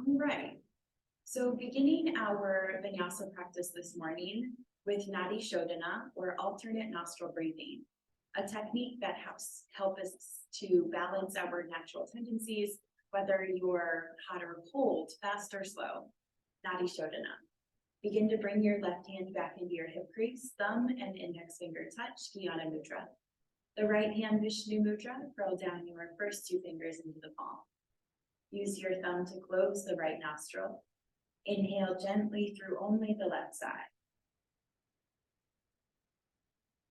All right, so beginning our vinyasa practice this morning with Nadi Shodhana, or alternate nostril breathing, a technique that help us to balance our natural tendencies, whether you're hot or cold, fast or slow. Nadi Shodhana. Begin to bring your left hand back into your hip crease, thumb and index finger touch, Dhyana Mudra. The right hand Vishnu Mudra, curl down your first two fingers into the palm. Use your thumb to close the right nostril. Inhale gently through only the left side.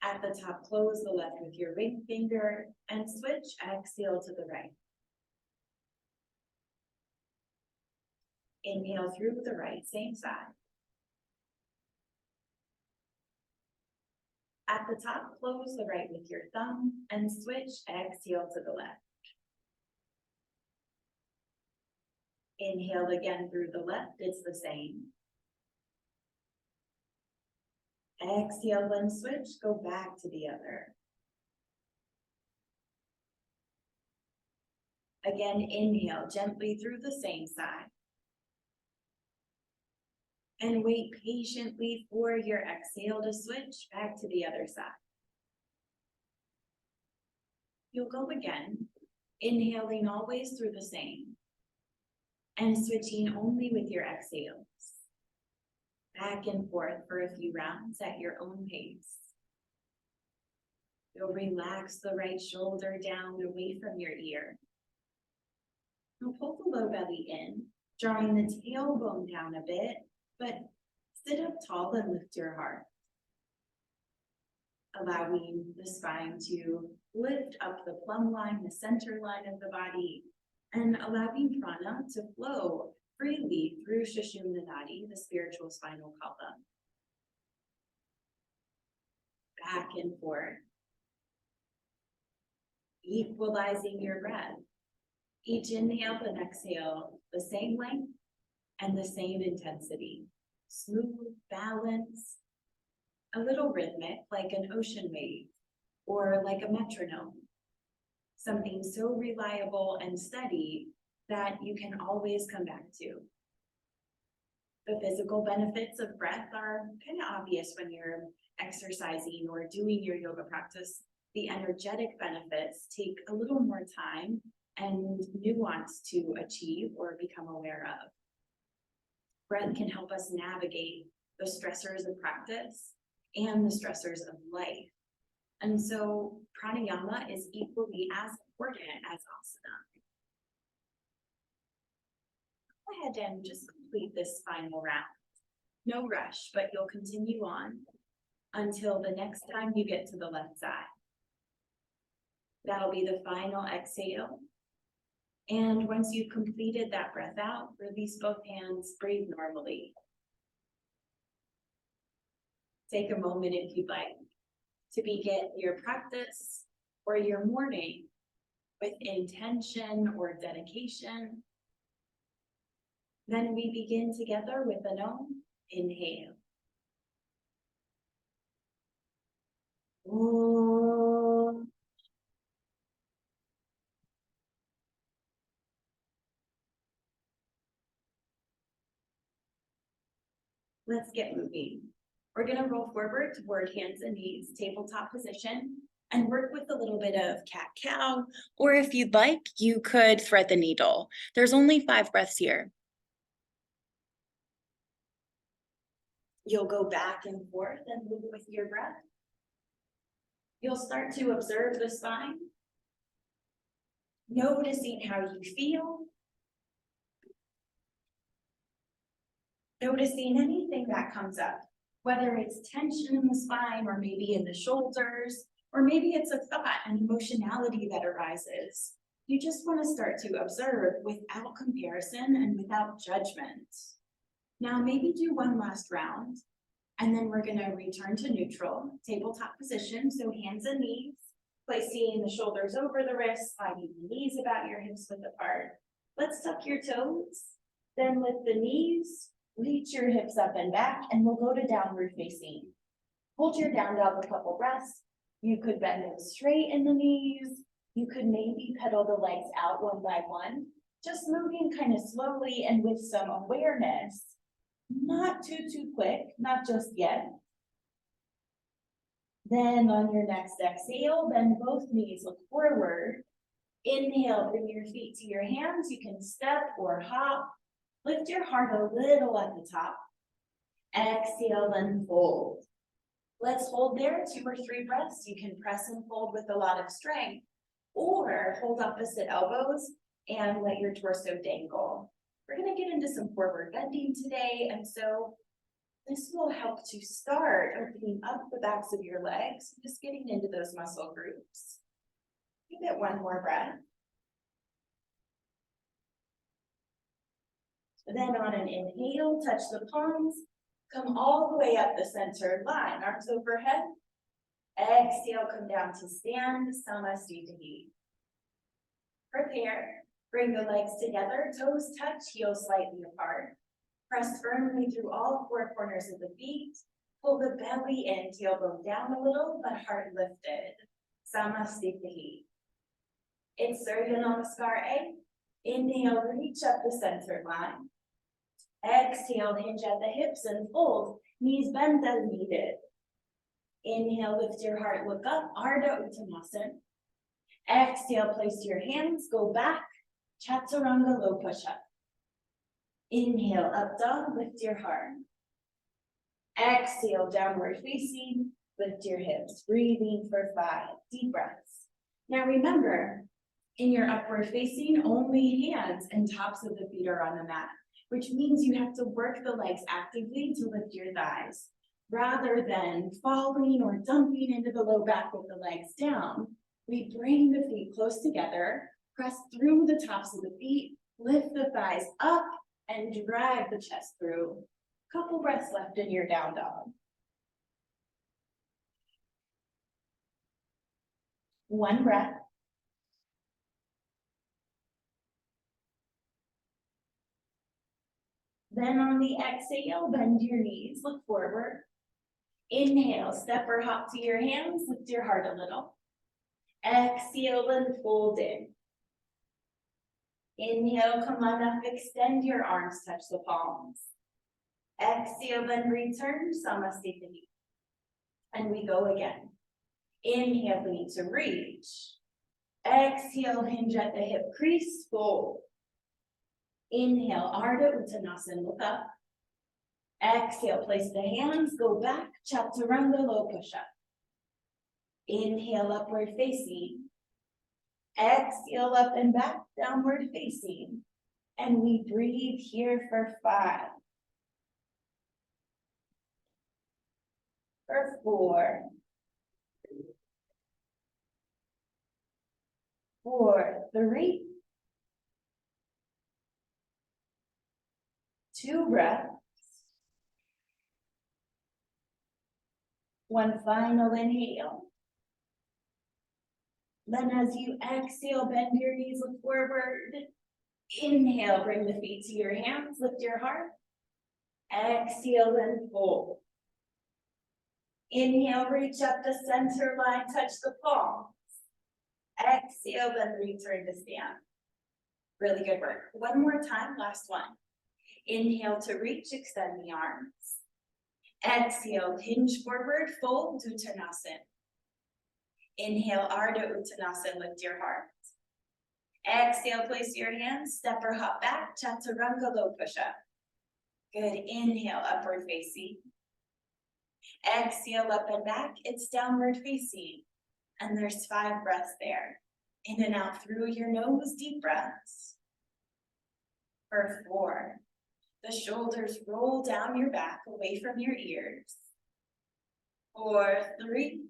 At the top, close the left with your ring finger and switch, exhale to the right. Inhale through the right, same side. At the top, close the right with your thumb and switch, exhale to the left. Inhale again through the left, it's the same. Exhale and switch, go back to the other. Again, inhale gently through the same side. And wait patiently for your exhale to switch back to the other side. You'll go again, inhaling always through the same, and switching only with your exhales. Back and forth for a few rounds at your own pace. You'll relax the right shoulder down away from your ear. You'll pull the low belly in, drawing the tailbone down a bit, but sit up tall and lift your heart. Allowing the spine to lift up the plumb line, the center line of the body, and allowing prana to flow freely through Sushumna Nadi, the spiritual spinal column. Back and forth. Equalizing your breath. Each inhale and exhale, the same length and the same intensity. Smooth, balanced, a little rhythmic, like an ocean wave, or like a metronome. Something so reliable and steady that you can always come back to. The physical benefits of breath are kind of obvious when you're exercising or doing your yoga practice. The energetic benefits take a little more time and nuance to achieve or become aware of. Breath can help us navigate the stressors of practice and the stressors of life. And so pranayama is equally as important as asana. Go ahead and just complete this final round. No rush, but you'll continue on until the next time you get to the left side. That'll be the final exhale. And once you've completed that breath out, release both hands, breathe normally. Take a moment if you'd like to begin your practice or your morning with intention or dedication. Then we begin together with an Om. Inhale. Om. Let's get moving. We're going to roll forward toward hands and knees, tabletop position, and work with a little bit of cat-cow, or if you'd like, you could thread the needle. There's only 5 breaths here. You'll go back and forth and move with your breath. You'll start to observe the spine, noticing how you feel, noticing anything that comes up, whether it's tension in the spine or maybe in the shoulders, or maybe it's a thought and emotionality that arises. You just want to start to observe without comparison and without judgment. Now maybe do one last round, and then we're going to return to neutral, tabletop position, so hands and knees, placing the shoulders over the wrists, sliding the knees about your hips width apart. Let's tuck your toes, then lift the knees, reach your hips up and back, and we'll go to downward facing. Hold your down dog a couple breaths. You could bend them straight in the knees. You could maybe pedal the legs out one by one. Just moving kind of slowly and with some awareness, not too quick, not just yet. Then on your next exhale, bend both knees, look forward. Inhale, bring your feet to your hands. You can step or hop. Lift your heart a little at the top. Exhale, then fold. Let's hold there 2 or 3 breaths. You can press and fold with a lot of strength, or hold opposite elbows and let your torso dangle. We're gonna get into some forward bending today, and so this will help to start opening up the backs of your legs, just getting into those muscle groups. Give it one more breath. Then on an inhale, touch the palms, come all the way up the centered line, arms overhead. Exhale, come down to stand, Samasthiti. Prepare, bring the legs together, toes touch, heels slightly apart. Press firmly through all 4 corners of the feet. Pull the belly in, tailbone down a little, but heart lifted. Samasthiti. It's Surya Namaskar A. Inhale, reach up the center line. Exhale, hinge at the hips and fold, knees bend as needed. Inhale, lift your heart, look up, Ardha Uttanasana. Exhale, place your hands, go back, Chaturanga low push-up. Inhale, up dog, lift your heart. Exhale, downward facing, lift your hips, breathing for 5 deep breaths. Now remember, in your upward facing, only hands and tops of the feet are on the mat, which means you have to work the legs actively to lift your thighs, rather than falling or dumping into the low back with the legs down. We bring the feet close together, press through the tops of the feet, lift the thighs up, and drag the chest through. Couple breaths left in your down dog. One breath. Then on the exhale, bend your knees, look forward. Inhale, step or hop to your hands, lift your heart a little. Exhale and fold in. Inhale, come on up, extend your arms, touch the palms. Exhale, then return, Samasthiti. And we go again. Inhale, lean to reach. Exhale, hinge at the hip crease, fold. Inhale, Ardha Uttanasana, look up. Exhale, place the hands, go back, Chaturanga low push-up. Inhale, upward facing. Exhale, up and back, downward facing. And we breathe here for 5. For 4. For 3. 2 breaths. One final inhale. Then as you exhale, bend your knees, look forward. Inhale, bring the feet to your hands, lift your heart. Exhale and fold. Inhale, reach up the center line, touch the palms. Exhale, then return to stand. Really good work. One more time, last one. Inhale to reach, extend the arms. Exhale, hinge forward, fold, Uttanasana. Inhale, Ardha Uttanasana, lift your heart. Exhale, place your hands, step or hop back, Chaturanga low push-up. Good, inhale, upward facing. Exhale, up and back, it's downward facing. And there's 5 breaths there. In and out through your nose, deep breaths. For 4. The shoulders roll down your back, away from your ears. For 3.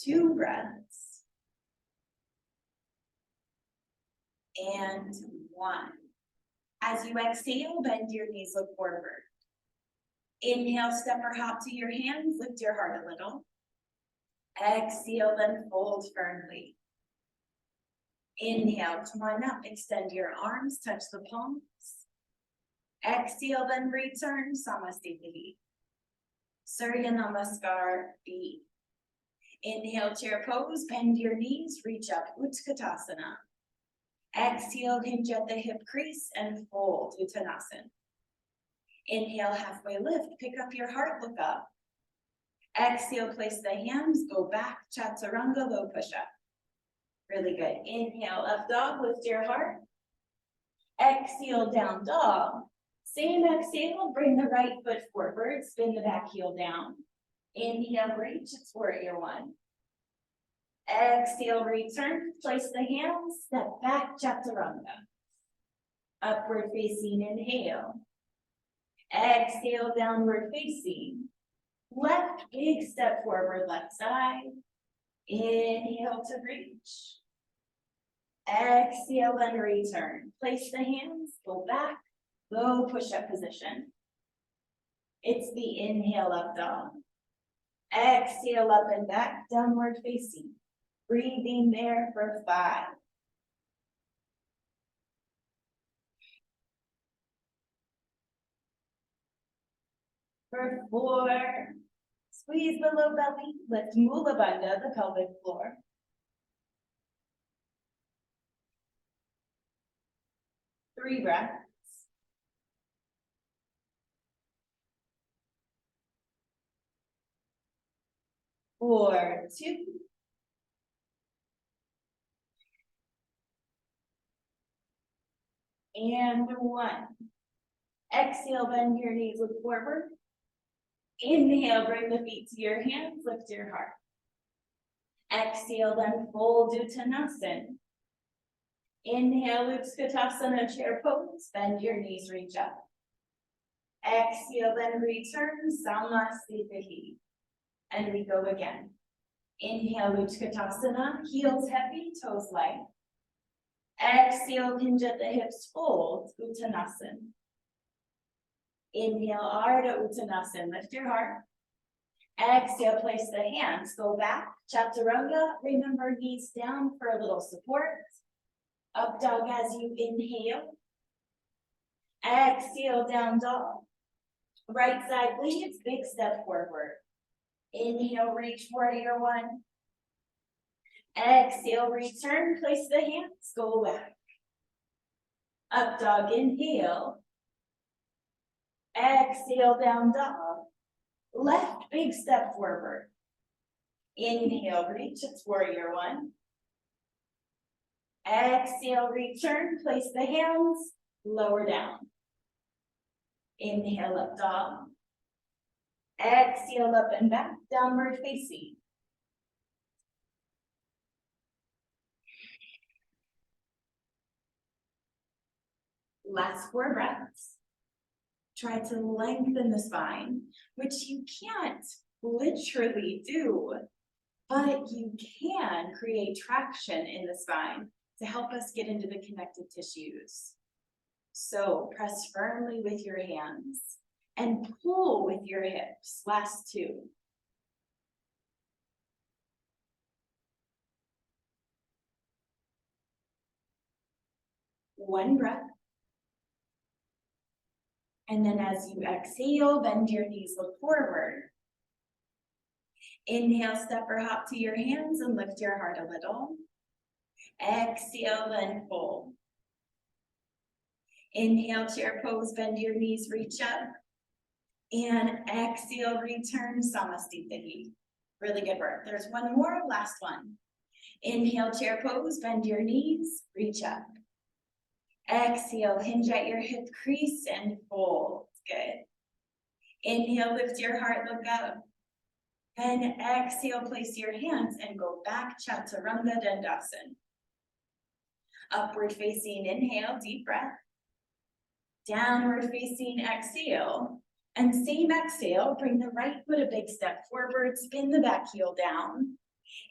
2 breaths. And 1. As you exhale, bend your knees, look forward. Inhale, step or hop to your hands, lift your heart a little. Exhale, then fold firmly. Inhale, come on up, extend your arms, touch the palms. Exhale, then return, Samasthiti. Surya Namaskar B. Inhale, chair pose, bend your knees, reach up, Utkatasana. Exhale, hinge at the hip crease and fold, Uttanasana. Inhale, halfway lift, pick up your heart, look up. Exhale, place the hands, go back, Chaturanga, low push-up. Really good. Inhale, up dog, lift your heart. Exhale, down dog. Same exhale, bring the right foot forward, spin the back heel down. Inhale, reach, it's warrior one. Exhale, return, place the hands, step back, Chaturanga. Upward facing inhale. Exhale, downward facing. Left big step forward, left side. Inhale to reach. Exhale, then return. Place the hands, go back, low push-up position. It's the inhale up dog. Exhale, up and back, downward facing. Breathing there for 5. For 4. Squeeze the low belly, lift Mula Bandha, the pelvic floor. 3 breaths. 4, 2. And 1. Exhale, bend your knees, look forward. Inhale, bring the feet to your hands, lift your heart. Exhale, then fold Uttanasana. Inhale, Utkatasana, chair pose, bend your knees, reach up. Exhale, then return, Samasthiti. And we go again. Inhale, Utkatasana, heels heavy, toes light. Exhale, hinge at the hips, fold, Uttanasana. Inhale, Ardha Uttanasana, lift your heart. Exhale, place the hands, go back, Chaturanga, remember knees down for a little support. Up dog as you inhale. Exhale, down dog. Right side leads, big step forward. Inhale, reach, warrior one. Exhale, return, place the hands, go back. Up dog, inhale. Exhale, down dog. Left big step forward. Inhale, reach, it's warrior one. Exhale, return, place the hands, lower down. Inhale, up dog. Exhale, up and back, downward facing. Last 4 breaths. Try to lengthen the spine, which you can't literally do, but you can create traction in the spine to help us get into the connective tissues. So press firmly with your hands and pull with your hips. Last 2. One breath. And then as you exhale, bend your knees, look forward. Inhale, step or hop to your hands and lift your heart a little. Exhale, then fold. Inhale, chair pose, bend your knees, reach up. And exhale, return, Samasthiti. Really good work. There's one more, last one. Inhale, chair pose, bend your knees, reach up. Exhale, hinge at your hip crease and fold. Good. Inhale, lift your heart, look up. And exhale, place your hands and go back, Chaturanga Dandasana. Upward facing inhale, deep breath. Downward facing exhale. And same exhale, bring the right foot a big step forward, spin the back heel down.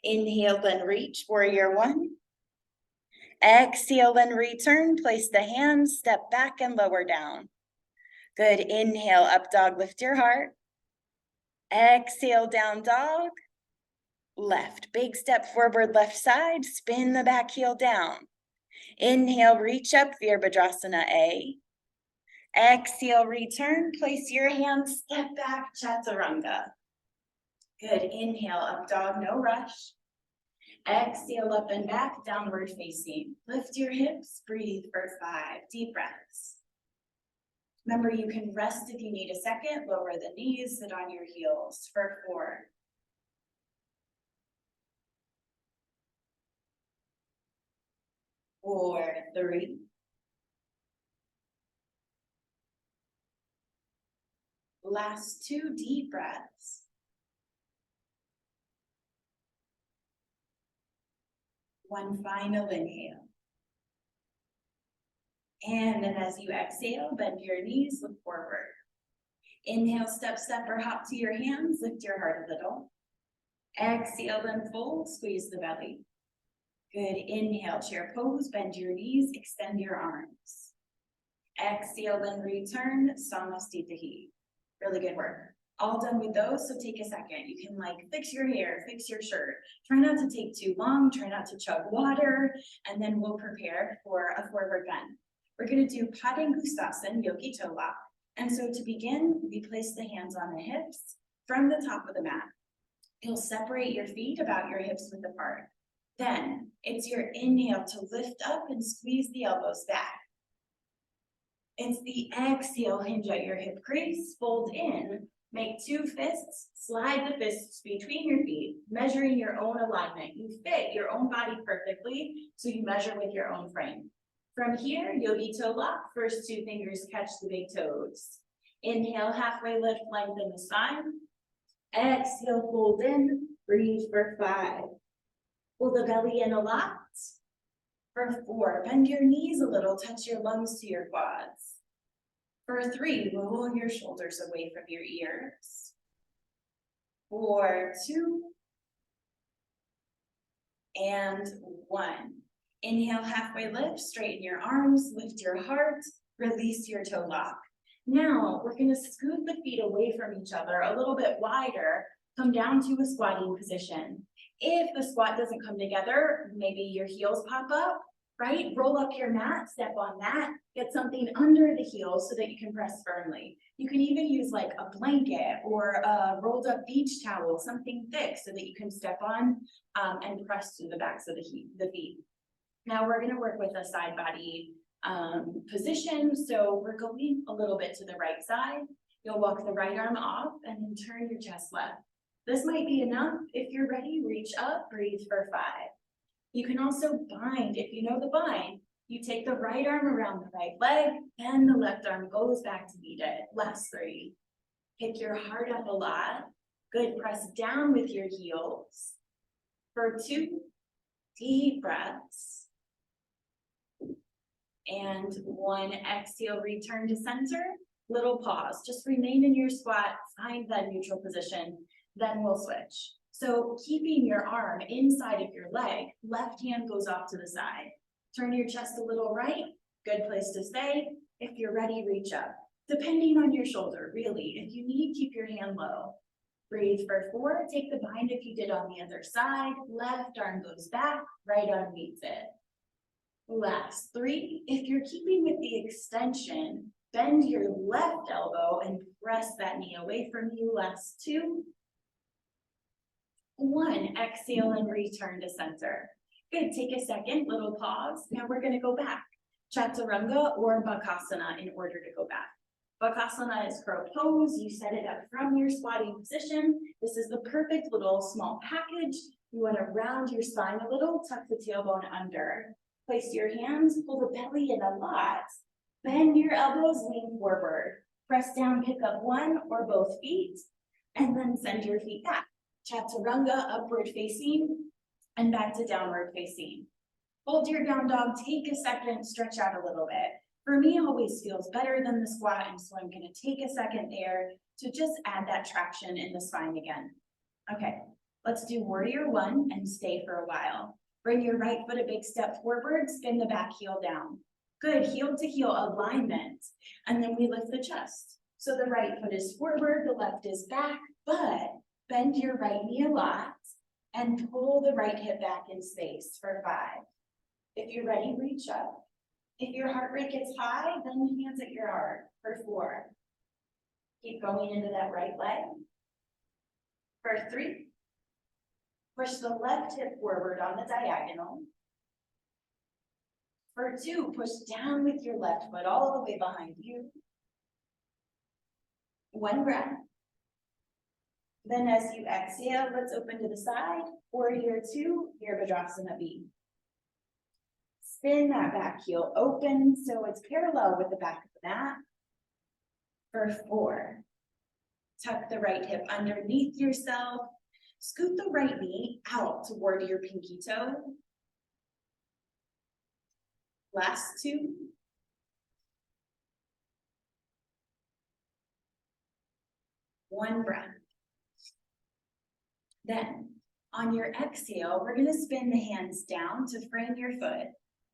Inhale, then reach, warrior one. Exhale, then return, place the hands, step back and lower down. Good, inhale, up dog, lift your heart. Exhale, down dog. Left, big step forward, left side, spin the back heel down. Inhale, reach up, Virabhadrasana A. Exhale, return, place your hands, step back, Chaturanga. Good, inhale, up dog, no rush. Exhale, up and back, downward facing. Lift your hips, breathe for 5 deep breaths. Remember, you can rest if you need a second, lower the knees, sit on your heels for 4. For 3. Last 2 deep breaths. One final inhale. And then as you exhale, bend your knees, look forward. Inhale, step, or hop to your hands, lift your heart a little. Exhale, then fold, squeeze the belly. Good, inhale, chair pose, bend your knees, extend your arms. Exhale, then return, Samasthiti. Really good work. All done with those, so take a second. You can fix your hair, fix your shirt. Try not to take too long, try not to chug water, and then we'll prepare for a forward bend. We're gonna do Padangustasana, yogi toe lock. And so to begin, we place the hands on the hips from the top of the mat. You'll separate your feet about your hips width apart. Then it's your inhale to lift up and squeeze the elbows back. It's the exhale, hinge at your hip crease, fold in, make 2 fists, slide the fists between your feet, measuring your own alignment. You fit your own body perfectly, so you measure with your own frame. From here, yogi toe lock, first 2 fingers catch the big toes. Inhale, halfway lift, lengthen the spine. Exhale, fold in, breathe for 5. Pull the belly in a lot. For 4, bend your knees a little, touch your lungs to your quads. For 3, roll your shoulders away from your ears. For 2, and 1. Inhale, halfway lift, straighten your arms, lift your heart, release your toe lock. Now, we're gonna scoot the feet away from each other a little bit wider, come down to a squatting position. If the squat doesn't come together, maybe your heels pop up, right? Roll up your mat, step on that, get something under the heels so that you can press firmly. You can even use a blanket or a rolled up beach towel, something thick so that you can step on and press through the backs of the feet. Now we're gonna work with a side body position. So we're going a little bit to the right side. You'll walk the right arm off and then turn your chest left. This might be enough. If you're ready, reach up, breathe for 5. You can also bind. If you know the bind, you take the right arm around the right leg, then the left arm goes back to meet it. Last 3. Pick your heart up a lot. Good, press down with your heels. For 2, deep breaths. And 1, exhale, return to center. Little pause, just remain in your squat, find that neutral position, then we'll switch. So keeping your arm inside of your leg, left hand goes off to the side. Turn your chest a little right, good place to stay. If you're ready, reach up. Depending on your shoulder, really. If you need, keep your hand low. Breathe for 4, take the bind if you did on the other side. Left arm goes back, right arm meets it. Last 3, if you're keeping with the extension, bend your left elbow and press that knee away from you. Last 2. 1, exhale and return to center. Good, take a second, little pause. Now we're gonna go back. Chaturanga or bakasana in order to go back. Bakasana is crow pose. You set it up from your squatting position. This is the perfect little small package. You wanna round your spine a little, tuck the tailbone under. Place your hands, pull the belly in a lot. Bend your elbows, lean forward. Press down, pick up 1 or both feet, and then send your feet back. Chaturanga, upward facing, and back to downward facing. Hold your down dog, take a second, stretch out a little bit. For me, always feels better than the squat, and so I'm gonna take a second there to just add that traction in the spine again. Okay, let's do warrior 1 and stay for a while. Bring your right foot a big step forward, spin the back heel down. Good, heel to heel alignment. And then we lift the chest. So the right foot is forward, the left is back, but bend your right knee a lot and pull the right hip back in space for 5. If you're ready, reach up. If your heart rate gets high, then hands at your heart for 4. Keep going into that right leg. For 3, push the left hip forward on the diagonal. For 2, push down with your left foot all the way behind you. 1 breath. Then as you exhale, let's open to the side. Warrior 2, Virabhadrasana B. Spin that back heel open so it's parallel with the back of the mat. For 4, tuck the right hip underneath yourself. Scoot the right knee out toward your pinky toe. Last 2. One breath. Then, on your exhale, we're going to spin the hands down to frame your foot.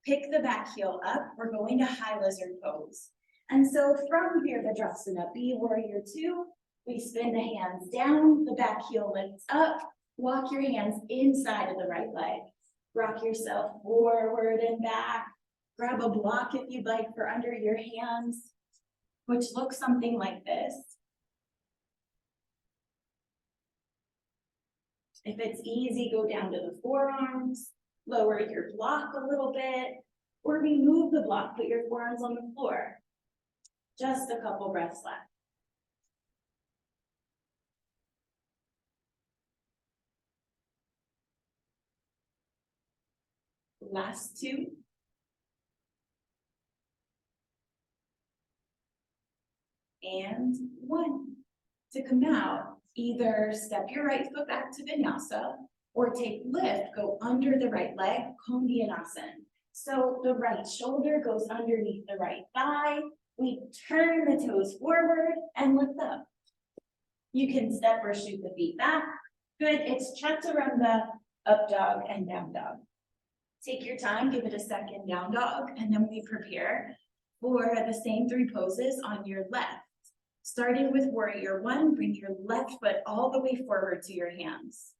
Pick the back heel up. We're going to high lizard pose. And so from Virabhadrasana B, Warrior 2, we spin the hands down, the back heel lifts up, walk your hands inside of the right leg. Rock yourself forward and back. Grab a block if you'd like for under your hands, which looks something like this. If it's easy, go down to the forearms, lower your block a little bit, or remove the block, put your forearms on the floor. Just a couple breaths left. Last 2. And 1. To come out, either step your right foot back to vinyasa or take lift, go under the right leg, Kondyanasana. So the right shoulder goes underneath the right thigh. We turn the toes forward and lift up. You can step or shoot the feet back. Good, it's chaturanga, up dog and down dog. Take your time, give it a second, down dog, and then we prepare for the same 3 poses on your left. Starting with Warrior 1, bring your left foot all the way forward to your hands.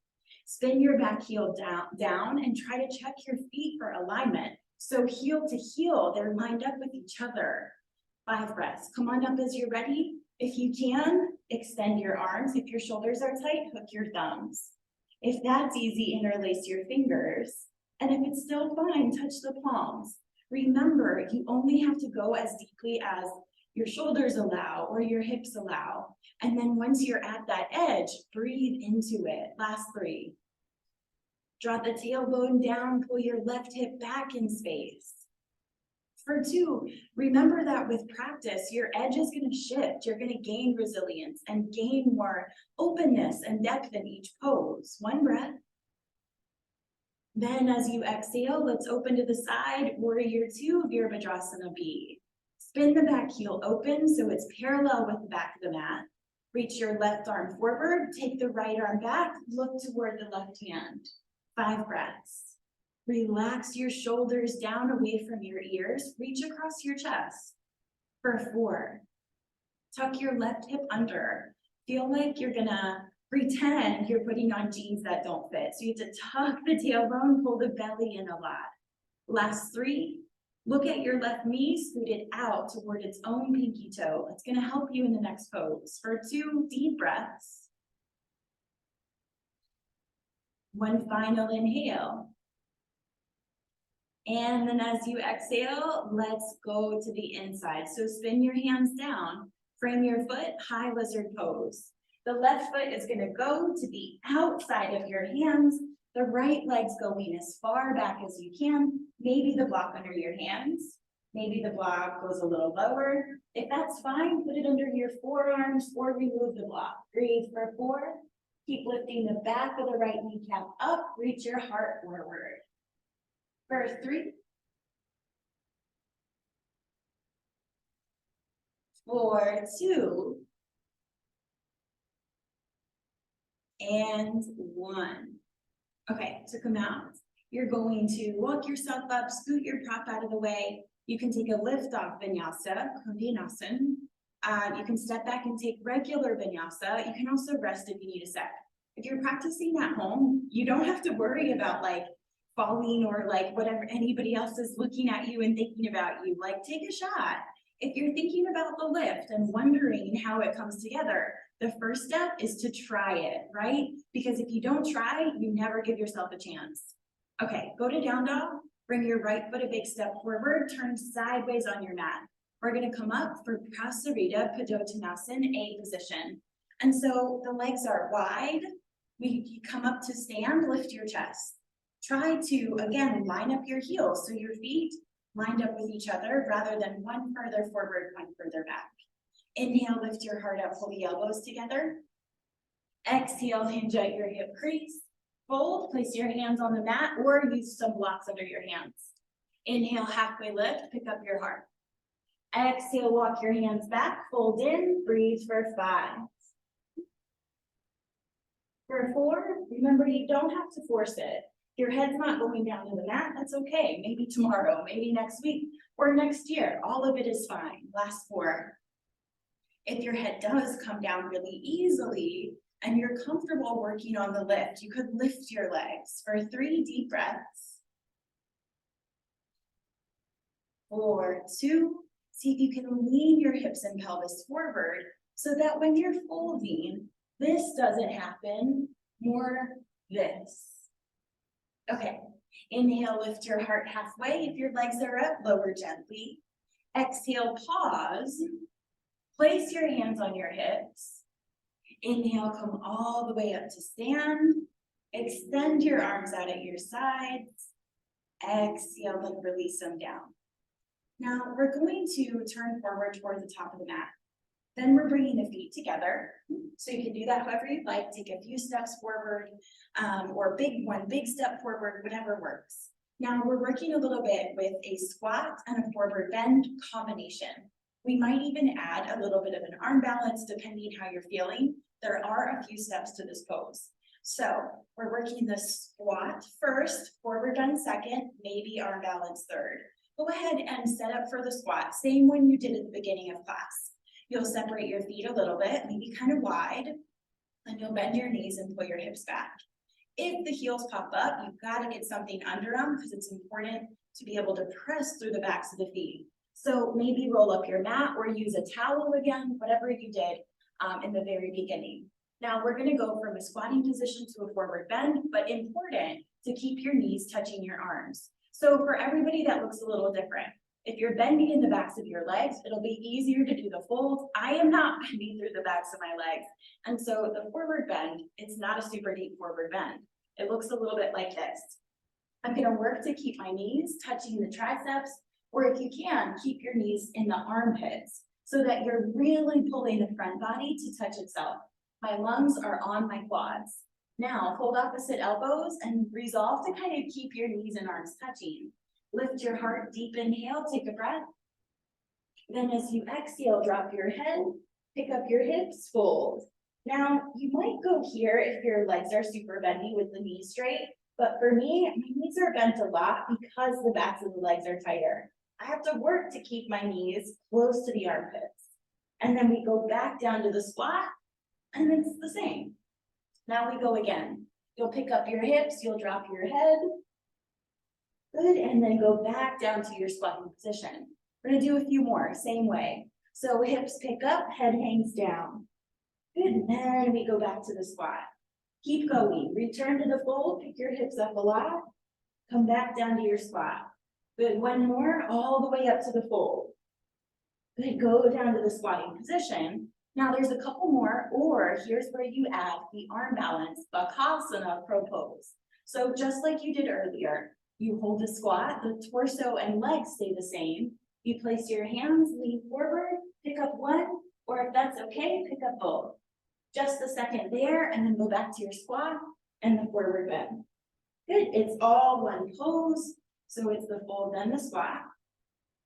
Spin your back heel down and try to check your feet for alignment. So heel to heel, they're lined up with each other. 5 breaths. Come on up as you're ready. If you can, extend your arms. If your shoulders are tight, hook your thumbs. If that's easy, interlace your fingers. And if it's still fine, touch the palms. Remember, you only have to go as deeply as your shoulders allow or your hips allow. And then once you're at that edge, breathe into it. Last 3. Draw the tailbone down, pull your left hip back in space. For 2, remember that with practice, your edge is going to shift. You're going to gain resilience and gain more openness and depth in each pose. 1 breath. Then as you exhale, let's open to the side. Warrior 2, Virabhadrasana B. Spin the back heel open so it's parallel with the back of the mat. Reach your left arm forward, take the right arm back, look toward the left hand. 5 breaths. Relax your shoulders down away from your ears, reach across your chest. For 4, tuck your left hip under. Feel like you're gonna pretend you're putting on jeans that don't fit. So you have to tuck the tailbone, pull the belly in a lot. Last 3, look at your left knee scooted out toward its own pinky toe. It's gonna help you in the next pose. For 2 deep breaths. 1 final inhale. And then as you exhale, let's go to the inside. So spin your hands down, frame your foot, high lizard pose. The left foot is gonna go to the outside of your hands. The right leg's going as far back as you can. Maybe the block under your hands. Maybe the block goes a little lower. If that's fine, put it under your forearms or remove the block. Breathe for 4. Keep lifting the back of the right kneecap up. Reach your heart forward. For 3. 4, 2. And 1. Okay, to come out, you're going to walk yourself up, scoot your prop out of the way. You can take a lift off vinyasa, Kondyanasana. You can step back and take regular vinyasa. You can also rest if you need a sec. If you're practicing at home, you don't have to worry about like falling or like whatever anybody else is looking at you and thinking about you. Like take a shot. If you're thinking about the lift and wondering how it comes together, The first step is to try it, right? Because if you don't try, you never give yourself a chance. Okay, go to down dog, bring your right foot a big step forward, turn sideways on your mat. We're gonna come up for Prasarita Padottanasana, A position. And so the legs are wide. You come up to stand, lift your chest. Try to, again, line up your heels so your feet lined up with each other rather than one further forward, one further back. Inhale, lift your heart up, pull the elbows together. Exhale, hinge at your hip crease. Fold, place your hands on the mat or use some blocks under your hands. Inhale, halfway lift, pick up your heart. Exhale, walk your hands back, fold in, breathe for 5. For 4, remember you don't have to force it. Your head's not going down to the mat, that's okay. Maybe tomorrow, maybe next week, or next year. All of it is fine. Last 4. If your head does come down really easily and you're comfortable working on the lift, you could lift your legs for 3 deep breaths. 4, 2, see if you can lean your hips and pelvis forward so that when you're folding, this doesn't happen, more this. Okay, inhale, lift your heart halfway. If your legs are up, lower gently. Exhale, pause. Place your hands on your hips. Inhale, come all the way up to stand. Extend your arms out at your sides. Exhale, then release them down. Now we're going to turn forward toward the top of the mat. Then we're bringing the feet together. So you can do that however you'd like. Take a few steps forward or one big step forward, whatever works. Now we're working a little bit with a squat and a forward bend combination. We might even add a little bit of an arm balance depending how you're feeling. There are a few steps to this pose. So we're working the squat first, forward bend second, maybe arm balance third. Go ahead and set up for the squat, same one you did at the beginning of class. You'll separate your feet a little bit, maybe kind of wide, and you'll bend your knees and pull your hips back. If the heels pop up, you've got to get something under them because it's important to be able to press through the backs of the feet. So maybe roll up your mat or use a towel again, whatever you did in the very beginning. Now we're going to go from a squatting position to a forward bend, but important to keep your knees touching your arms. So for everybody that looks a little different. If you're bending in the backs of your legs, it'll be easier to do the fold. I am not bending through the backs of my legs. And so the forward bend, it's not a super deep forward bend. It looks a little bit like this. I'm gonna work to keep my knees touching the triceps, or if you can, keep your knees in the armpits so that you're really pulling the front body to touch itself. My lungs are on my quads. Now hold opposite elbows and resolve to kind of keep your knees and arms touching. Lift your heart, deep inhale, take a breath. Then as you exhale, drop your head, pick up your hips, fold. Now you might go here if your legs are super bendy with the knees straight, but for me, my knees are bent a lot because the backs of the legs are tighter. I have to work to keep my knees close to the armpits. And then we go back down to the squat, and it's the same. Now we go again. You'll pick up your hips, you'll drop your head. Good, and then go back down to your squatting position. We're gonna do a few more, same way. So hips pick up, head hangs down. Good, and then we go back to the squat. Keep going, return to the fold, pick your hips up a lot. Come back down to your squat. Good, one more, all the way up to the fold. Good, go down to the squatting position. Now there's a couple more, or here's where you add the arm balance, bakasana pose. So just like you did earlier, you hold the squat, the torso and legs stay the same. You place your hands, lean forward, pick up one, or if that's okay, pick up both. Just a second there, and then go back to your squat and the forward bend. Good, it's all one pose. So it's the fold, then the squat,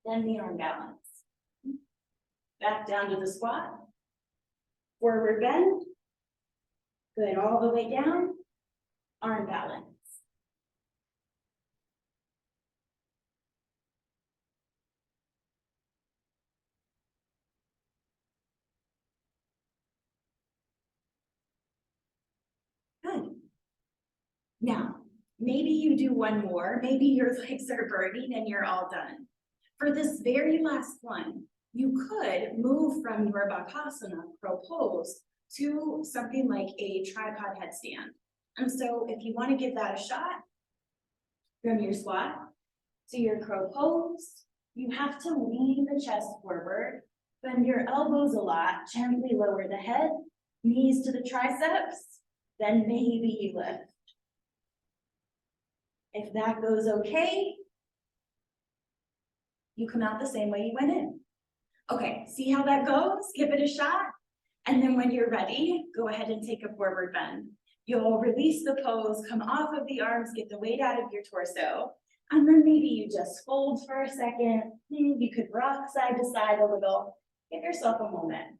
then the arm balance. Back down to the squat, forward bend. Good, all the way down, arm balance. Good. Now, maybe you do one more, maybe your legs are burning and you're all done. For this very last one, you could move from your bakasana pose to something like a tripod headstand. And so if you want to give that a shot, from your squat to your crow pose, you have to lean the chest forward, bend your elbows a lot, gently lower the head, knees to the triceps, then maybe you lift. If that goes okay, you come out the same way you went in. Okay, see how that goes? Give it a shot. And then when you're ready, go ahead and take a forward bend. You'll release the pose, come off of the arms, get the weight out of your torso. And then maybe you just fold for a second. You could rock side to side a little. Give yourself a moment.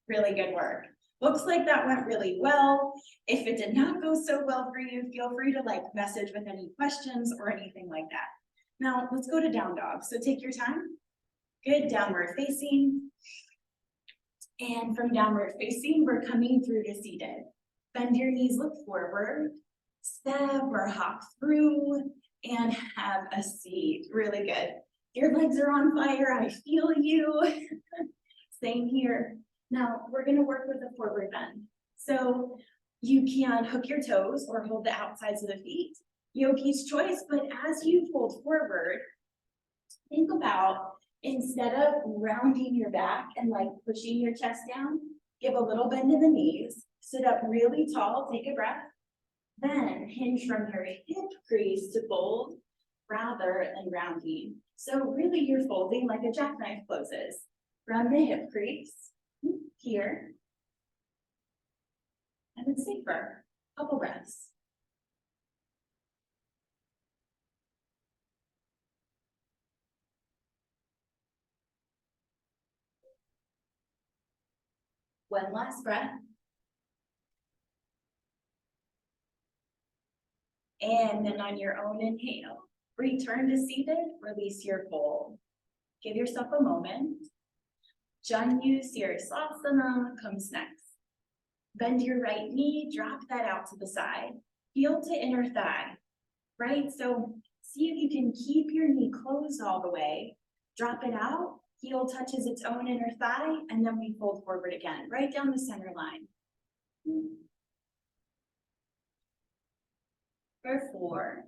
Really good work. Looks like that went really well. If it did not go so well for you, feel free to message with any questions or anything like that. Now let's go to down dog. So take your time. Good, downward facing. And from downward facing, we're coming through to seated. Bend your knees, look forward, step or hop through, and have a seat. Really good. Your legs are on fire, I feel you. Same here. Now, we're gonna work with a forward bend. So you can hook your toes or hold the outsides of the feet. Yogi's choice, but as you fold forward, think about instead of rounding your back and pushing your chest down, give a little bend in the knees, sit up really tall, take a breath, then hinge from your hip crease to fold rather than rounding. So really you're folding like a jackknife closes from the hip crease here, and then safer, couple breaths. One last breath. And then on your own inhale, return to seated, release your fold. Give yourself a moment. Janu Sirsasana comes next. Bend your right knee, drop that out to the side. Heel to inner thigh, right? So see if you can keep your knee closed all the way. Drop it out, heel touches its own inner thigh, and then we fold forward again, right down the center line. For 4.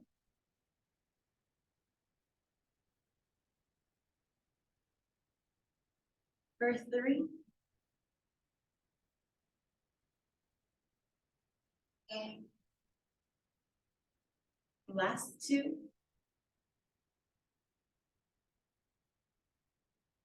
For 3. And last 2.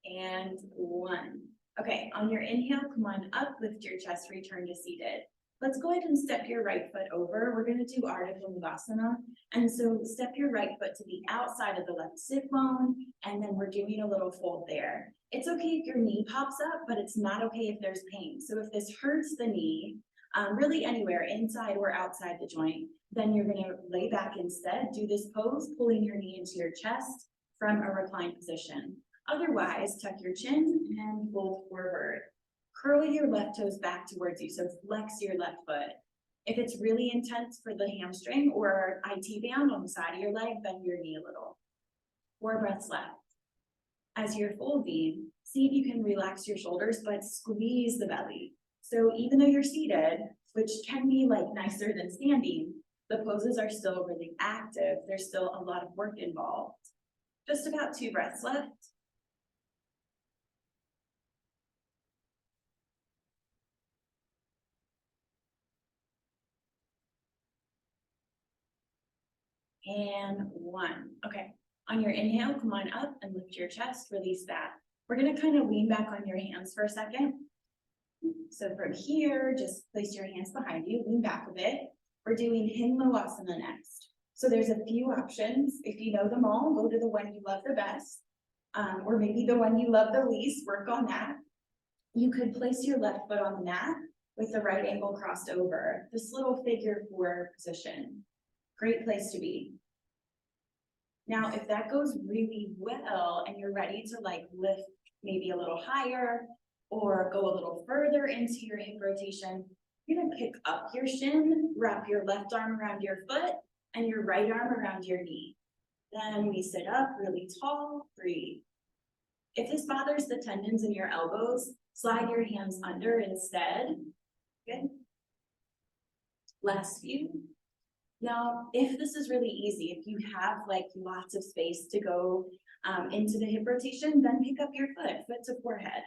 And 1. Okay, on your inhale, come on up, lift your chest, return to seated. Let's go ahead and step your right foot over. We're gonna do Ardha Chandrasana. And so step your right foot to the outside of the left sit bone, and then we're doing a little fold there. It's okay if your knee pops up, but it's not okay if there's pain. So if this hurts the knee, really anywhere, inside or outside the joint, then you're gonna lay back instead, do this pose, pulling your knee into your chest from a reclined position. Otherwise, tuck your chin and fold forward. Curl your left toes back towards you, so flex your left foot. If it's really intense for the hamstring or IT band on the side of your leg, bend your knee a little. 4 breaths left. As you're folding, see if you can relax your shoulders, but squeeze the belly. So even though you're seated, which can be nicer than standing, the poses are still really active. There's still a lot of work involved. Just about 2 breaths left. And 1. Okay, on your inhale, come on up and lift your chest, release that. We're gonna kind of lean back on your hands for a second. So from here, just place your hands behind you, lean back a bit. We're doing Himlasana next. So there's a few options. If you know them all, go to the one you love the best, or maybe the one you love the least, work on that. You could place your left foot on the mat with the right ankle crossed over. This little figure 4 position. Great place to be. Now, if that goes really well and you're ready to lift maybe a little higher or go a little further into your hip rotation, you're gonna pick up your shin, wrap your left arm around your foot and your right arm around your knee. Then we sit up really tall, breathe. If this bothers the tendons in your elbows, Slide your hands under instead. Good. Last few. Now, if this is really easy, if you have like lots of space to go into the hip rotation, then pick up your foot to forehead.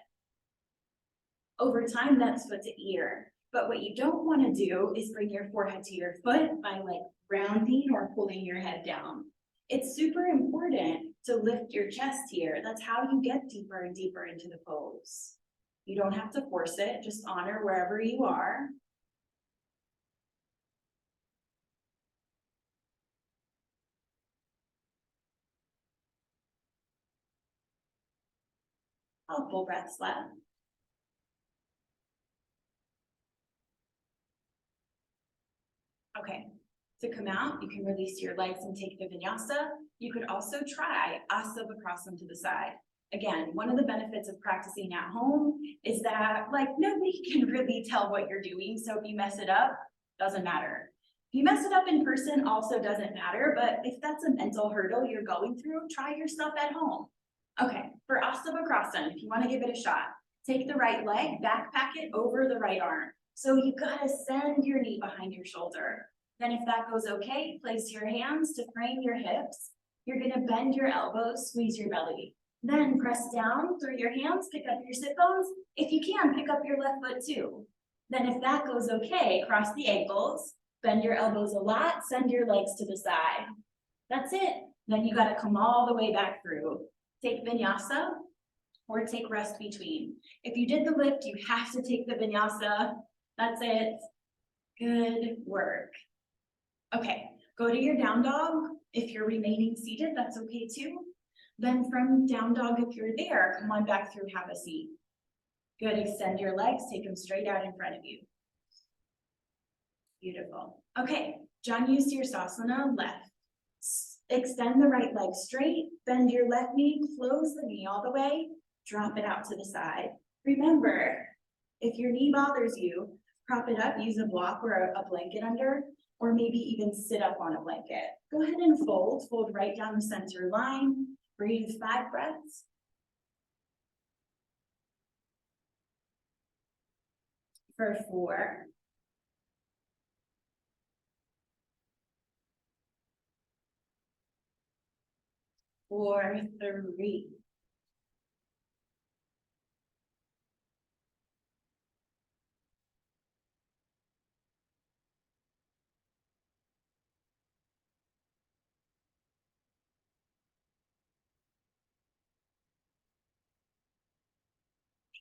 Over time, that's foot to ear. But what you don't want to do is bring your forehead to your foot by like rounding or pulling your head down. It's super important to lift your chest here. That's how you get deeper and deeper into the pose. You don't have to force it, just honor wherever you are. Full breaths left. Okay, to come out, you can release your legs and take the vinyasa. You could also try Asa Bakrasana to the side. Again, one of the benefits of practicing at home is that like nobody can really tell what you're doing. So if you mess it up, doesn't matter. If you mess it up in person, also doesn't matter. But if that's a mental hurdle you're going through, try your stuff at home. Okay, for Asa Bakrasana, if you want to give it a shot, take the right leg, backpack it over the right arm. So you gotta send your knee behind your shoulder. Then if that goes okay, place your hands to frame your hips. You're gonna bend your elbows, squeeze your belly. Then press down through your hands, pick up your sit bones. If you can, pick up your left foot too. Then if that goes okay, cross the ankles, bend your elbows a lot, send your legs to the side. That's it. Then you gotta come all the way back through. Take vinyasa or take rest between. If you did the lift, you have to take the vinyasa. That's it. Good work. Okay, go to your down dog. If you're remaining seated, that's okay too. Then from down dog, if you're there, come on back through, have a seat. Good, extend your legs, take them straight out in front of you. Beautiful. Okay, Janusirsasana, left. Extend the right leg straight, bend your left knee, close the knee all the way, drop it out to the side. Remember, if your knee bothers you, prop it up, use a block or a blanket under, or maybe even sit up on a blanket. Go ahead and fold right down the center line. Breathe 5 breaths. For 4. 4, 3.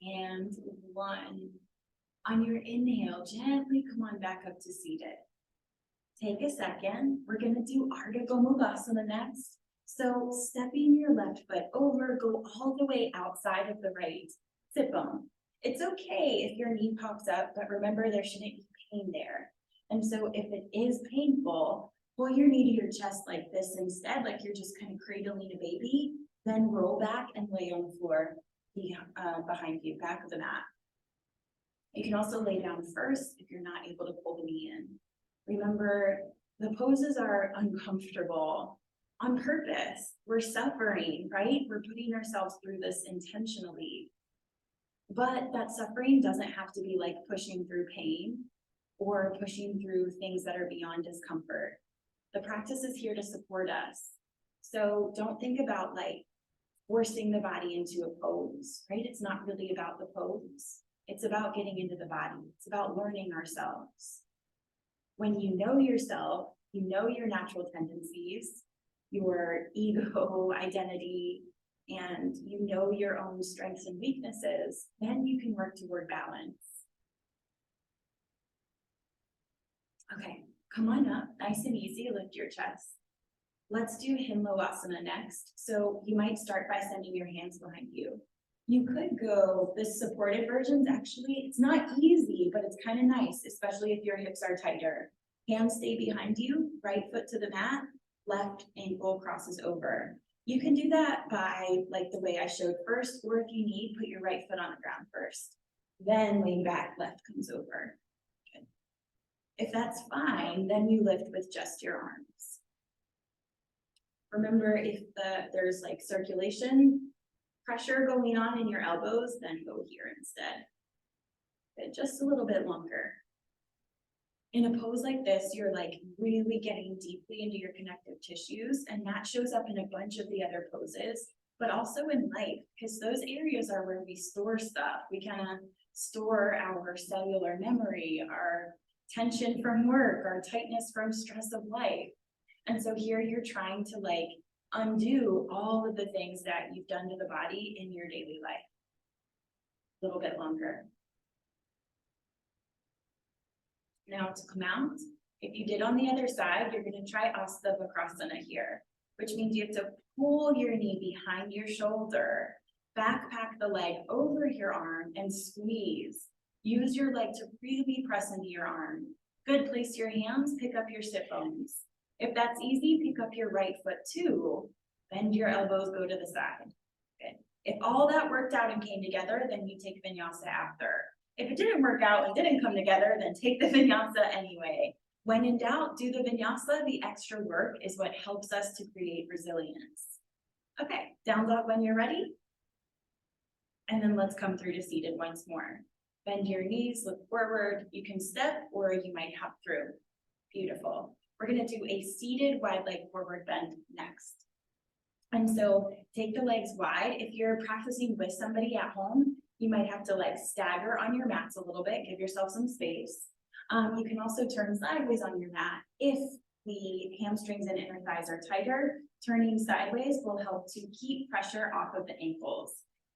And 1. On your inhale, gently come on back up to seated. Take a second. We're going to do Ardha Gomukhasana next. So stepping your left foot over, go all the way outside of the right sit bone. It's okay if your knee pops up, but remember there shouldn't be pain there. And so if it is painful, pull your knee to your chest like this instead, like you're just kind of cradling a baby, then roll back and lay on the floor behind you, back of the mat. You can also lay down first if you're not able to pull the knee in. Remember, the poses are uncomfortable on purpose. We're suffering, right? We're putting ourselves through this intentionally. But that suffering doesn't have to be like pushing through pain or pushing through things that are beyond discomfort. The practice is here to support us. So don't think about like forcing the body into a pose, right? It's not really about the pose. It's about getting into the body. It's about learning ourselves. When you know yourself, you know your natural tendencies, your ego, identity, and you know your own strengths and weaknesses, then you can work toward balance. Okay, come on up, nice and easy, lift your chest. Let's do Himloasana next. So you might start by sending your hands behind you. You could go, this supported version's actually, it's not easy, but it's kind of nice, especially if your hips are tighter. Hands stay behind you, right foot to the mat, left ankle crosses over. You can do that by like the way I showed first, or if you need, put your right foot on the ground first. Then lean back, left comes over. Good. If that's fine, then you lift with just your arms. Remember, if there's like circulation, pressure going on in your elbows, then go here instead. Good, just a little bit longer. In a pose like this, you're like really getting deeply into your connective tissues, and that shows up in a bunch of the other poses, but also in life, because those areas are where we store stuff. We kind of store our cellular memory, our tension from work, our tightness from stress of life. And so here you're trying to like undo all of the things that you've done to the body in your daily life. A little bit longer. Now to come out, if you did on the other side, you're going to try Asta Bakasana here, which means you have to pull your knee behind your shoulder, backpack the leg over your arm and squeeze. Use your leg to really press into your arm. Good, place your hands, pick up your sit bones. If that's easy, pick up your right foot too. Bend your elbows, go to the side. Good. If all that worked out and came together, then you take vinyasa after. If it didn't work out and didn't come together, then take the vinyasa anyway. When in doubt, do the vinyasa. The extra work is what helps us to create resilience. Okay, down dog when you're ready. And then let's come through to seated once more. Bend your knees, look forward. You can step or you might hop through. Beautiful. We're gonna do a seated wide leg forward bend next. And so take the legs wide. If you're practicing with somebody at home, you might have to like stagger on your mats a little bit, give yourself some space. You can also turn sideways on your mat. If the hamstrings and inner thighs are tighter, turning sideways will help to keep pressure off of the ankles.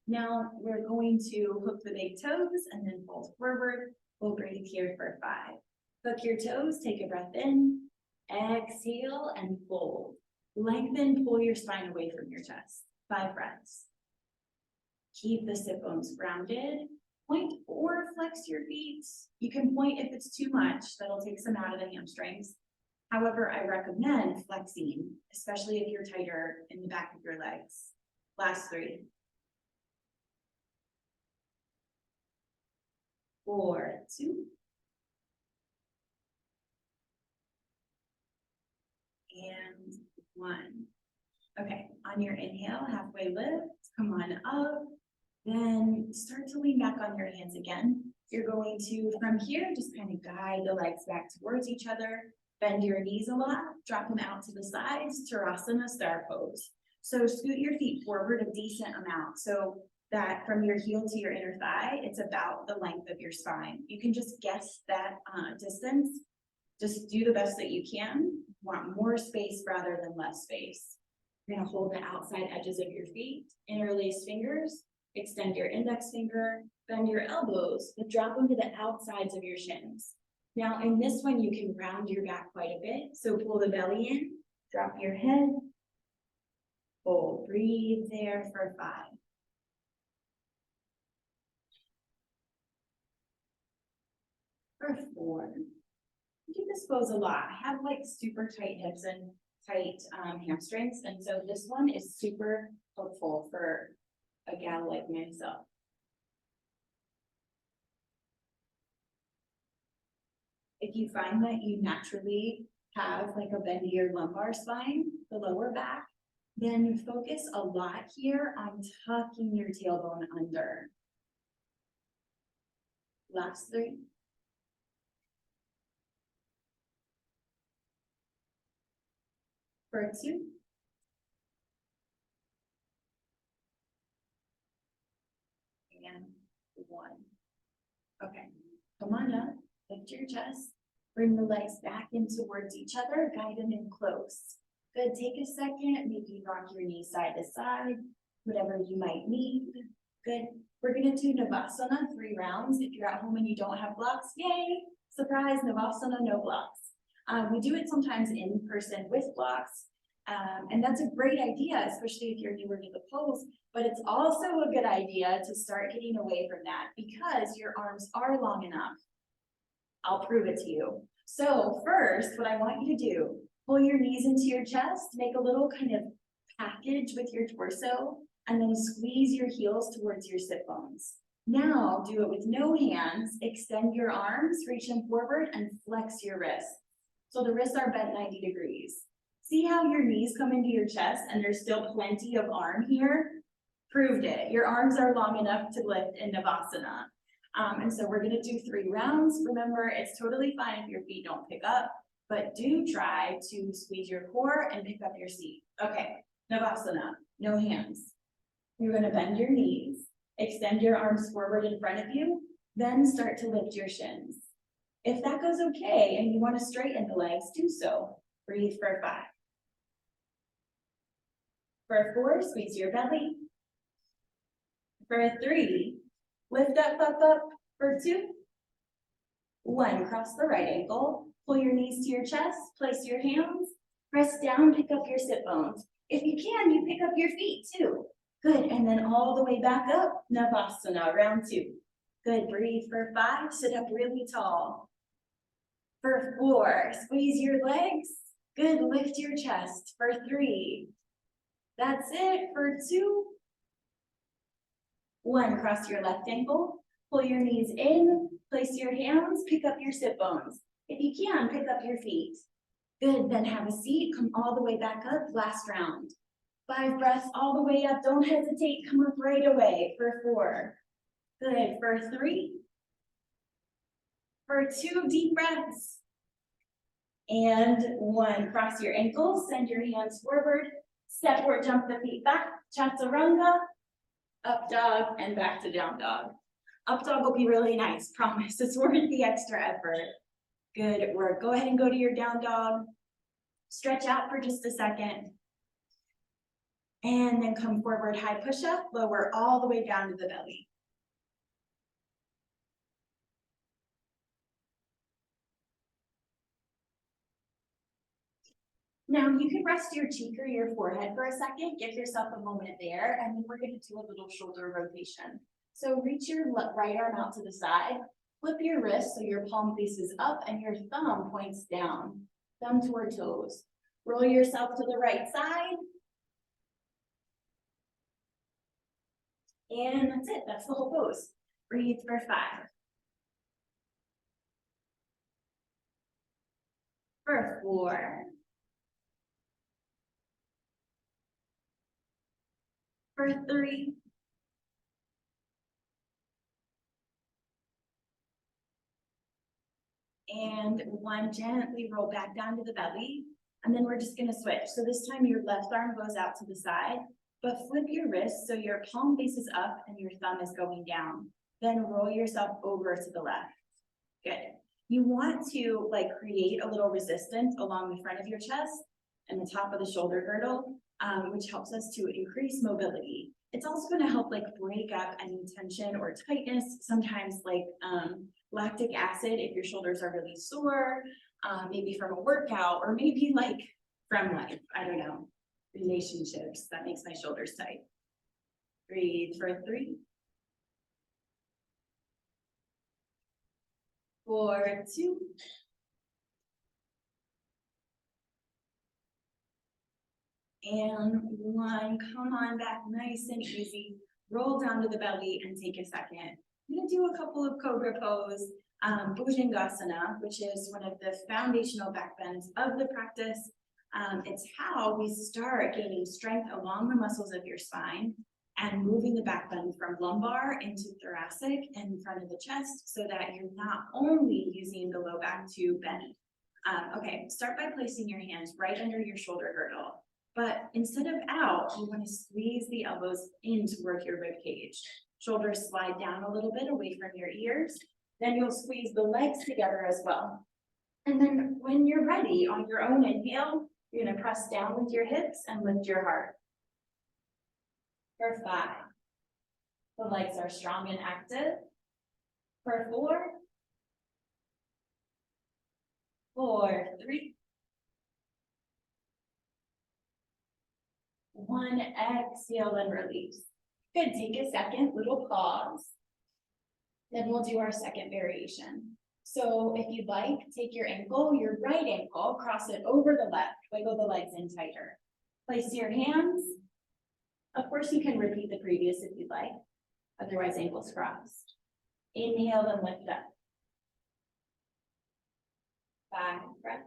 Now we're going to hook the big toes and then fold forward. We'll breathe here for 5. Hook your toes, take a breath in, exhale and fold. Lengthen, pull your spine away from your chest. 5 breaths. Keep the sit bones grounded. Point or flex your feet. You can point if it's too much, that'll take some out of the hamstrings. However, I recommend flexing, especially if you're tighter in the back of your legs. Last 3. 4, 2. And 1. Okay, on your inhale, halfway lift, come on up. Then start to lean back on your hands again. You're going to, from here, just kind of guide the legs back towards each other. Bend your knees a lot, drop them out to the sides, Tirasana star pose. So scoot your feet forward a decent amount. So that from your heel to your inner thigh, it's about the length of your spine. You can just guess that distance. Just do the best that you can. Want more space rather than less space. You're gonna hold the outside edges of your feet, interlace fingers, extend your index finger, bend your elbows, but drop them to the outsides of your shins. Now in this one, you can round your back quite a bit. So pull the belly in, drop your head, fold, breathe there for 5. For 4. You do this pose a lot. I have like super tight hips and tight hamstrings, and so this one is super helpful for a gal like myself. If you find that you naturally have like a bendier lumbar spine, the lower back, then focus a lot here on tucking your tailbone under. Last 3. For 2. And 1. Okay, come on up, lift your chest, bring the legs back in towards each other, guide them in close. Good, take a second, maybe rock your knees side to side, whatever you might need. Good, we're gonna do Navasana 3 rounds. If you're at home and you don't have blocks, yay, surprise, Navasana, no blocks. We do it sometimes in person with blocks, and that's a great idea, especially if you're newer to the pose, but it's also a good idea to start getting away from that because your arms are long enough. I'll prove it to you. So first, what I want you to do, pull your knees into your chest, make a little kind of package with your torso, and then squeeze your heels towards your sit bones. Now do it with no hands, extend your arms, reach them forward and flex your wrists. So the wrists are bent 90 degrees. See how your knees come into your chest and there's still plenty of arm here? Proved it. Your arms are long enough to lift in Navasana. And so we're gonna do 3 rounds. Remember, it's totally fine if your feet don't pick up, but do try to squeeze your core and pick up your seat. Okay, Navasana, no hands. You're gonna bend your knees, extend your arms forward in front of you, then start to lift your shins. If that goes okay and you wanna straighten the legs, do so. Breathe for 5. For 4, squeeze your belly. For 3, lift up, up, up. For 2, 1, cross the right ankle, pull your knees to your chest, place your hands, press down, pick up your sit bones. If you can, you pick up your feet too. Good, and then all the way back up, Navasana, round 2. Good, breathe for 5, sit up really tall. For 4, squeeze your legs. Good, lift your chest. For 3, that's it. For 2, 1, cross your left ankle, pull your knees in, place your hands, pick up your sit bones. If you can, pick up your feet. Good, then have a seat, come all the way back up, last round. 5 breaths all the way up, don't hesitate, come up right away. For 4, good. For 3, for 2, deep breaths. And 1, cross your ankles, send your hands forward, step or jump the feet back, chaturanga, up dog, and back to down dog. Up dog will be really nice, promise, it's worth the extra effort. Good work, go ahead and go to your down dog. Stretch out for just a second. And then come forward, high push-up, lower all the way down to the belly. Now you can rest your cheek or your forehead for a second, give yourself a moment there, and then we're gonna do a little shoulder rotation. So reach your right arm out to the side, flip your wrist so your palm faces up and your thumb points down, thumb toward toes. Roll yourself to the right side. And that's it, that's the whole pose. Breathe for 5. For 4. For 3. And 1, gently roll back down to the belly. And then we're just gonna switch. So this time your left arm goes out to the side, but flip your wrist so your palm faces up and your thumb is going down. Then roll yourself over to the left. Good. You want to create a little resistance along the front of your chest and the top of the shoulder girdle, which helps us to increase mobility. It's also going to help break up any tension or tightness, sometimes lactic acid if your shoulders are really sore, maybe from a workout, or maybe from life, I don't know, relationships, that makes my shoulders tight. Breathe for 3. For 2. And 1, come on back nice and easy. Roll down to the belly and take a second. I'm gonna do a couple of cobra pose, bhujangasana, which is one of the foundational back bends of the practice. It's how we start gaining strength along the muscles of your spine and moving the back bend from lumbar into thoracic and in front of the chest so that you're not only using the low back to bend. Okay, start by placing your hands right under your shoulder girdle. But instead of out, you want to squeeze the elbows in to work your rib cage. Shoulders slide down a little bit away from your ears. Then you'll squeeze the legs together as well. And then when you're ready, on your own inhale, you're going to press down with your hips and lift your heart. For 5, the legs are strong and active. For 4, for 3, 1, exhale and release. Good, take a second, little pause. Then we'll do our second variation. So if you'd like, take your ankle, your right ankle, cross it over the left, wiggle the legs in tighter. Place your hands. Of course, you can repeat the previous if you'd like, otherwise ankles crossed. Inhale and lift up. 5 breaths.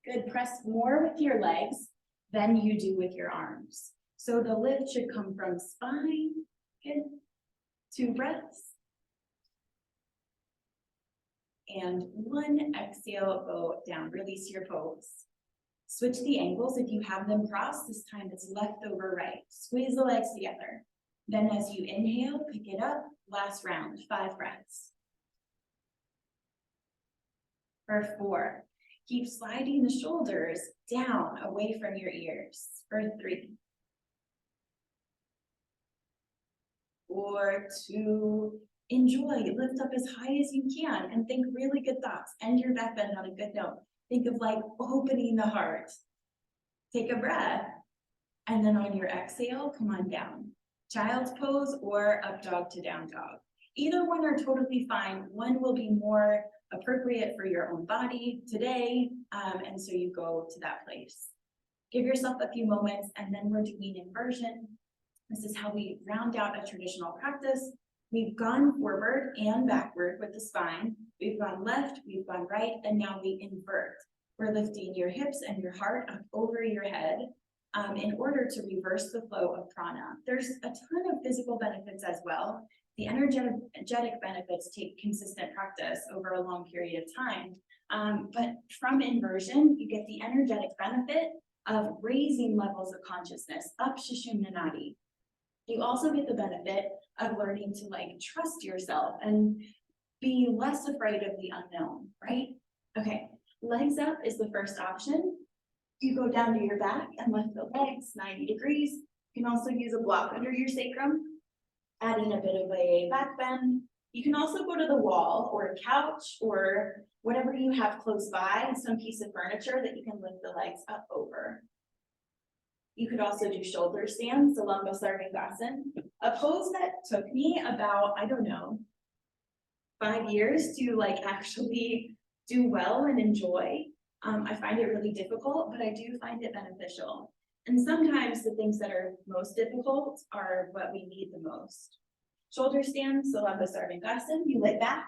Good, press more with your legs than you do with your arms. So the lift should come from spine, good, 2 breaths. And 1 exhale, go down, release your pose. Switch the ankles if you have them crossed, this time it's left over right. Squeeze the legs together. Then as you inhale, pick it up, last round, 5 breaths. For 4, keep sliding the shoulders down away from your ears. For 3. For 2, enjoy, lift up as high as you can and think really good thoughts. End your back bend on a good note. Think of like opening the heart. Take a breath. And then on your exhale, come on down. Child's pose or up dog to down dog. Either one are totally fine. One will be more appropriate for your own body today. And so you go to that place. Give yourself a few moments and then we're doing inversion. This is how we round out a traditional practice. We've gone forward and backward with the spine. We've gone left, we've gone right, and now we invert. We're lifting your hips and your heart up over your head in order to reverse the flow of prana. There's a ton of physical benefits as well. The energetic benefits take consistent practice over a long period of time. But from inversion, you get the energetic benefit of raising levels of consciousness up Sushumna Nadi. You also get the benefit of learning to like trust yourself and be less afraid of the unknown, right? Okay, legs up is the first option. You go down to your back and lift the legs 90 degrees. You can also use a block under your sacrum, adding a bit of a back bend. You can also go to the wall or a couch or whatever you have close by, some piece of furniture that you can lift the legs up over. You could also do shoulder stands, the bakasana, a pose that took me about, I don't know, 5 years to like actually do well and enjoy. I find it really difficult, but I do find it beneficial. And sometimes the things that are most difficult are what we need the most. Shoulder stands, the bakasana, you lay back.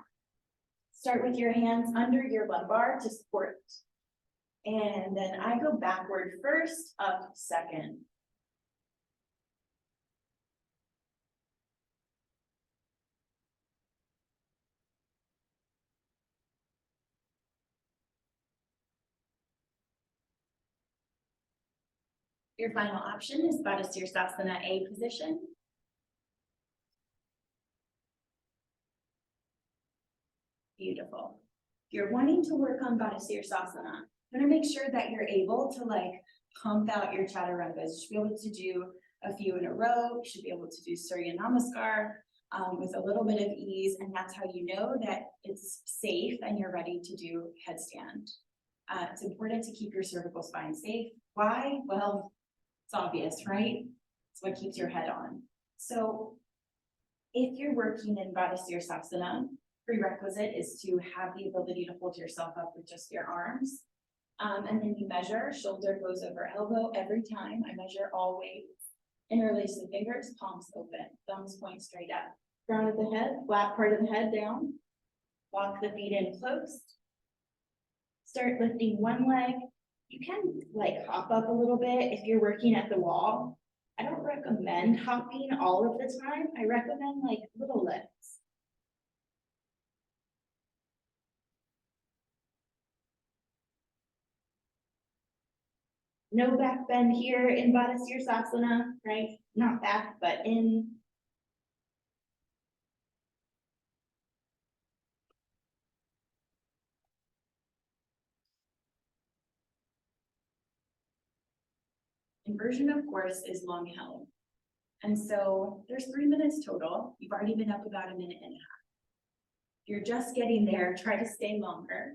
Start with your hands under your lumbar to support. And then I go backward first, up second. Your final option is bakasana A position. Beautiful. If you're wanting to work on bakasana, I'm gonna make sure that you're able to like pump out your chaturangas. You should be able to do a few in a row. You should be able to do Surya Namaskar with a little bit of ease, and that's how you know that it's safe and you're ready to do headstand. It's important to keep your cervical spine safe. Why? Well, it's obvious, right? It's what keeps your head on. So if you're working in bakasana, prerequisite is to have the ability to hold yourself up with just your arms. And then you measure, shoulder goes over elbow every time. I measure all weights. Interlace the fingers, palms open, thumbs point straight up. Crown of the head, flat part of the head down. Walk the feet in close. Start lifting one leg. You can like hop up a little bit if you're working at the wall. I don't recommend hopping all of the time. I recommend like little lifts. No back bend here in bakasana, right? Not back, but in. Inversion, of course, is long held. And so there's 3 minutes total. You've already been up about a minute and a half. If you're just getting there, try to stay longer.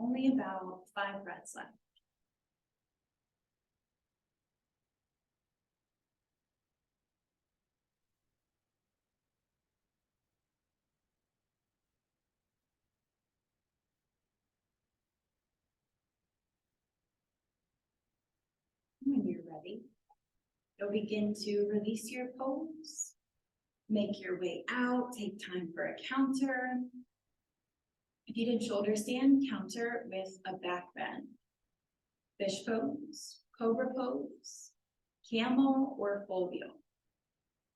Only about 5 breaths left. When you're ready, you'll begin to release your pose. Make your way out, take time for a counter. If you did shoulder stand, counter with a back bend. Fish pose, cobra pose, camel, or full wheel.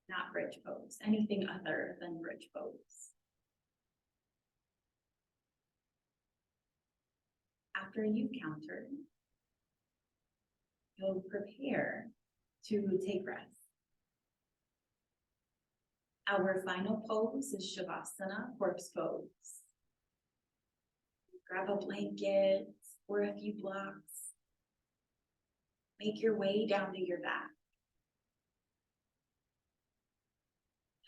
Not bridge pose, anything other than bridge pose. After you've countered, you'll prepare to take rest. Our final pose is Shavasana, corpse pose. Grab a blanket or a few blocks. Make your way down to your back.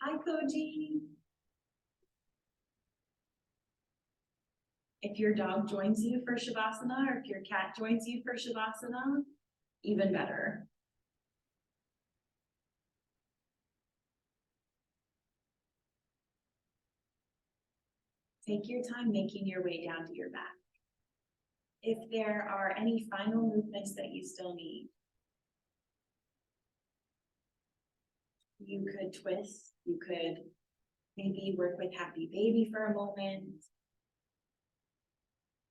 Hi, Koji. If your dog joins you for Shavasana, or if your cat joins you for Shavasana, even better. Take your time making your way down to your back. If there are any final movements that you still need, you could twist, you could maybe work with happy baby for a moment.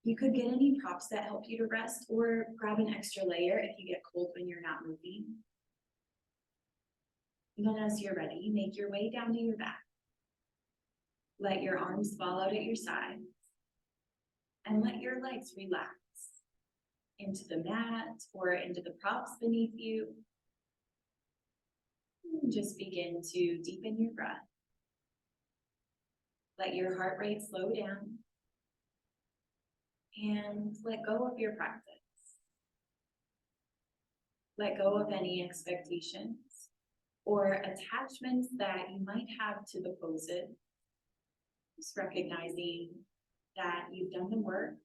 You could get any props that help you to rest, or grab an extra layer if you get cold when you're not moving. And then as you're ready, make your way down to your back. Let your arms fall out at your sides and let your legs relax into the mat or into the props beneath you. And just begin to deepen your breath. Let your heart rate slow down and let go of your practice. Let go of any expectations or attachments that you might have to the poses. Just recognizing that you've done the work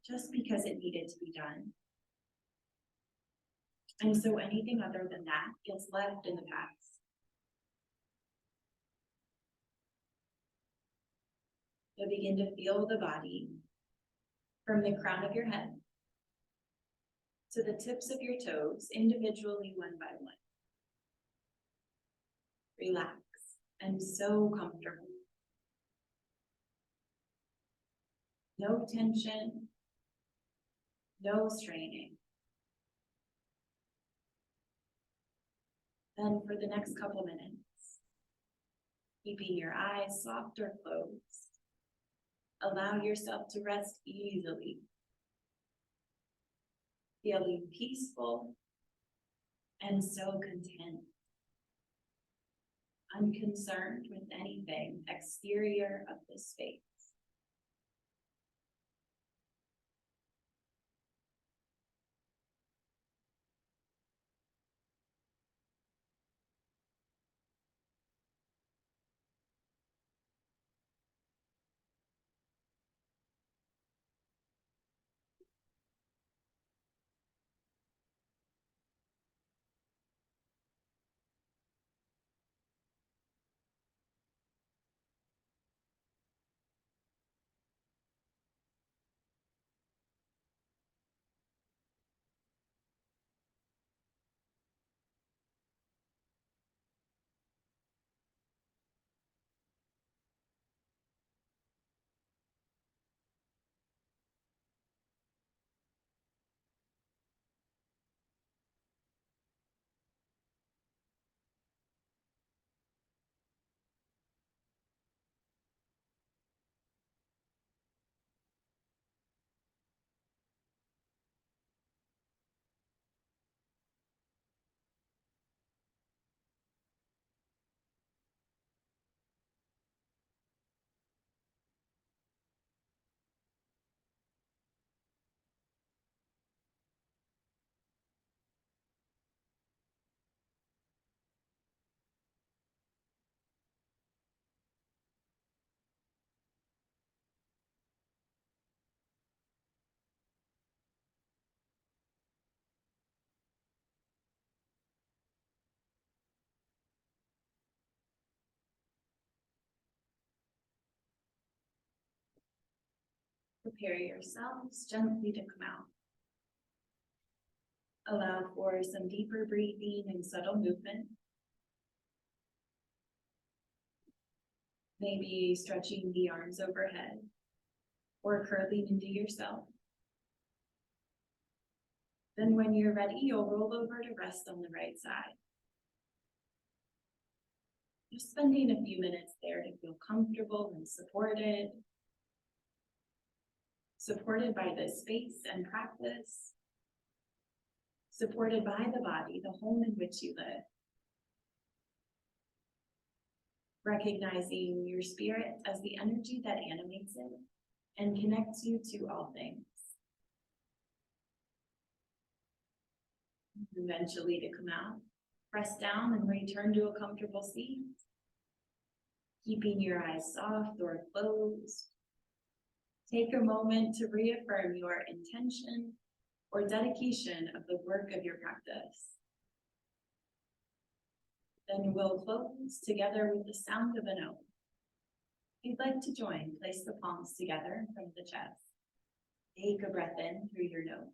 just because it needed to be done. And so anything other than that gets left in the past. You'll begin to feel the body from the crown of your head to the tips of your toes, individually, one by one. Relax and so comfortable. No tension, no straining. Then for the next couple minutes, keeping your eyes soft or closed, allow yourself to rest easily, feeling peaceful and so content, unconcerned with anything exterior of this space. prepare yourselves gently to come out. Allow for some deeper breathing and subtle movement. Maybe stretching the arms overhead or curling into yourself. Then when you're ready, you'll roll over to rest on the right side. Just spending a few minutes there to feel comfortable and supported by the space and practice, supported by the body, the home in which you live. Recognizing your spirit as the energy that animates it and connects you to all things. Eventually to come out, press down and return to a comfortable seat, keeping your eyes soft or closed. Take a moment to reaffirm your intention or dedication of the work of your practice. Then we'll close together with the sound of an ohm. If you'd like to join, place the palms together in front of the chest. Take a breath in through your nose.